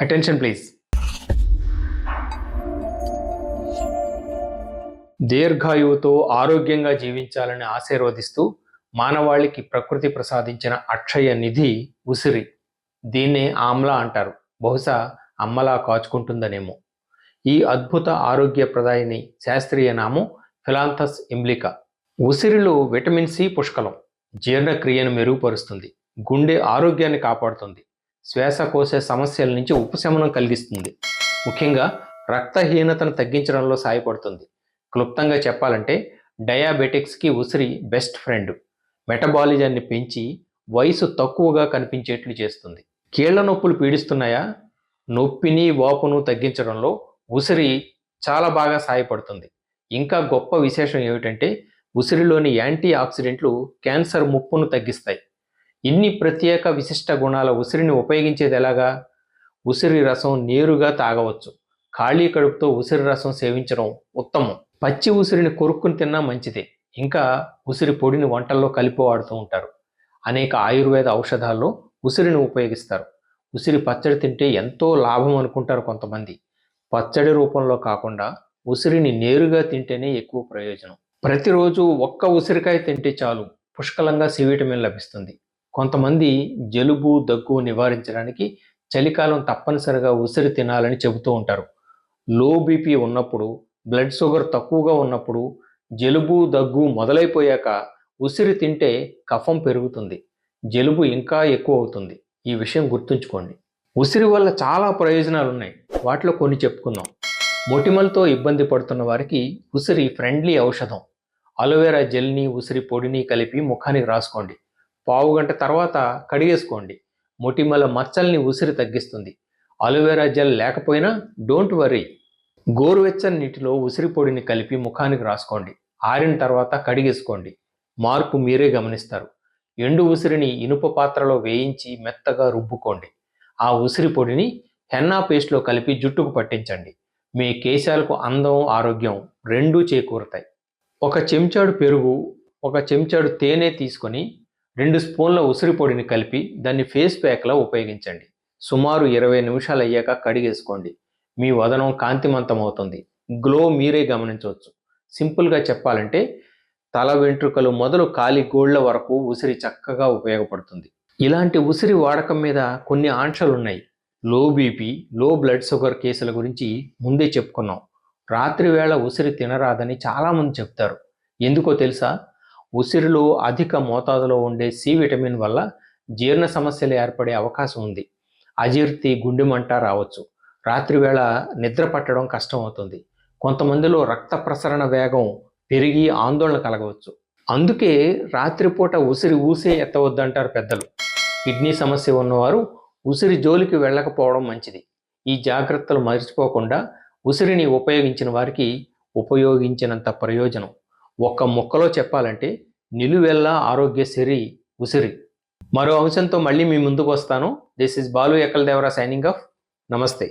Attention please. దీర్ఘాయువుతో ఆరోగ్యంగా జీవించాలని ఆశీర్వదిస్తూ మానవాళికి ప్రకృతి ప్రసాదించిన అక్షయ నిధి ఉసిరి. దీన్నే ఆమ్లా అంటారు. బహుశా అమ్మలా కాచుకుంటుందనేమో. ఈ అద్భుత ఆరోగ్య ప్రదాయిని శాస్త్రీయ నామం ఫిలాంథస్ ఇంబ్లికా. ఉసిరిలో విటమిన్ సి పుష్కలం. జీర్ణక్రియను మెరుగుపరుస్తుంది, గుండె ఆరోగ్యాన్ని కాపాడుతుంది, శ్వాసకోశ సమస్యల నుంచి ఉపశమనం కలిగిస్తుంది, ముఖ్యంగా రక్తహీనతను తగ్గించడంలో సహాయపడుతుంది. క్లుప్తంగా చెప్పాలంటే డయాబెటిక్స్కి ఉసిరి బెస్ట్ ఫ్రెండ్. మెటబాలిజాన్ని పెంచి వయసు తక్కువగా కనిపించేట్లు చేస్తుంది. కీళ్ల నొప్పులు పీడిస్తున్నాయా? నొప్పిని వాపును తగ్గించడంలో ఉసిరి చాలా బాగా సహాయపడుతుంది. ఇంకా గొప్ప విశేషం ఏమిటంటే ఉసిరిలోని యాంటీ ఆక్సిడెంట్లు క్యాన్సర్ ముప్పును తగ్గిస్తాయి. ఇన్ని ప్రత్యేక విశిష్ట గుణాల ఉసిరిని ఉపయోగించేది ఎలాగా? ఉసిరి రసం నేరుగా తాగవచ్చు. ఖాళీ కడుపుతో ఉసిరి రసం సేవించడం ఉత్తమం. పచ్చి ఉసిరిని కొరుక్కుని తిన్నా మంచిదే. ఇంకా ఉసిరి పొడిని వంటల్లో కలిపి వాడుతూ ఉంటారు. అనేక ఆయుర్వేద ఔషధాల్లో ఉసిరిని ఉపయోగిస్తారు. ఉసిరి పచ్చడి తింటే ఎంతో లాభం అనుకుంటారు కొంతమంది. పచ్చడి రూపంలో కాకుండా ఉసిరిని నేరుగా తింటేనే ఎక్కువ ప్రయోజనం. ప్రతిరోజు ఒక్క ఉసిరికాయ తింటే చాలు, పుష్కలంగా సి విటమిన్ లభిస్తుంది. కొంతమంది జలుబు దగ్గు నివారించడానికి చలికాలం తప్పనిసరిగా ఉసిరి తినాలని చెబుతూ ఉంటారు. లో బీపీ ఉన్నప్పుడు, బ్లడ్ షుగర్ తక్కువగా ఉన్నప్పుడు, జలుబు దగ్గు మొదలైపోయాక ఉసిరి తింటే కఫం పెరుగుతుంది, జలుబు ఇంకా ఎక్కువ అవుతుంది. ఈ విషయం గుర్తుంచుకోండి. ఉసిరి వల్ల చాలా ప్రయోజనాలు ఉన్నాయి. వాటిలో కొన్ని చెప్పుకుందాం. మొటిమలతో ఇబ్బంది పడుతున్న వారికి ఉసిరి ఫ్రెండ్లీ ఔషధం. అలోవెరా జెల్ని ఉసిరి పొడిని కలిపి ముఖానికి రాసుకోండి. పావుగంట తర్వాత కడిగేసుకోండి. మొటిమల మచ్చల్ని ఉసిరి తగ్గిస్తుంది. అలోవెరా జెల్ లేకపోయినా డోంట్ వరీ. గోరువెచ్చని నీటిలో ఉసిరి పొడిని కలిపి ముఖానికి రాసుకోండి. ఆరిన తర్వాత కడిగేసుకోండి. మార్పు మీరే గమనిస్తారు. ఎండు ఉసిరిని ఇనుప పాత్రలో వేయించి మెత్తగా రుబ్బుకోండి. ఆ ఉసిరి పొడిని హెన్నా పేస్ట్లో కలిపి జుట్టుకు పట్టించండి. మీ కేశాలకు అందం, ఆరోగ్యం రెండూ చేకూరుతాయి. ఒక చెంచాడు పెరుగు, ఒక చెంచాడు తేనె తీసుకొని 2 స్పూన్ల ఉసిరి పొడిని కలిపి దాన్ని ఫేస్ ప్యాక్లా ఉపయోగించండి. సుమారు 20 నిమిషాలు అయ్యాక కడిగేసుకోండి. మీ వదనం కాంతిమంతం అవుతుంది. గ్లో మీరే గమనించవచ్చు. సింపుల్గా చెప్పాలంటే తల వెంట్రుకలు మొదలు కాలి గోళ్ల వరకు ఉసిరి చక్కగా ఉపయోగపడుతుంది. ఇలాంటి ఉసిరి వాడకం మీద కొన్ని ఆంక్షలు ఉన్నాయి. లో బీపీ, లో బ్లడ్ షుగర్ కేసుల గురించి ముందే చెప్పుకున్నాం. రాత్రి వేళ ఉసిరి తినరాదని చాలామంది చెప్తారు. ఎందుకో తెలుసా? ఉసిరిలో అధిక మోతాదులో ఉండే సి విటమిన్ వల్ల జీర్ణ సమస్యలు ఏర్పడే అవకాశం ఉంది. అజీర్తి, గుండె మంట రావచ్చు. రాత్రి వేళ నిద్ర పట్టడం కష్టం అవుతుంది. కొంతమందిలో రక్త ప్రసరణ వేగం పెరిగి ఆందోళన కలగవచ్చు. అందుకే రాత్రిపూట ఉసిరి ఊసే ఎత్తవద్దంటారు పెద్దలు. కిడ్నీ సమస్య ఉన్నవారు ఉసిరి జోలికి వెళ్ళకపోవడం మంచిది. ఈ జాగ్రత్తలు మర్చిపోకుండా ఉసిరిని ఉపయోగించిన వారికి ఉపయోగించినంత ప్రయోజనం. ఒక్క ముక్కలో చెప్పాలంటే నిలువెల్లా ఆరోగ్యశ్రీ ఉసిరి. మరో అంశంతో మళ్ళీ మీ ముందుకు వస్తాను. This is Balu Ekkala Devara signing off. నమస్తే.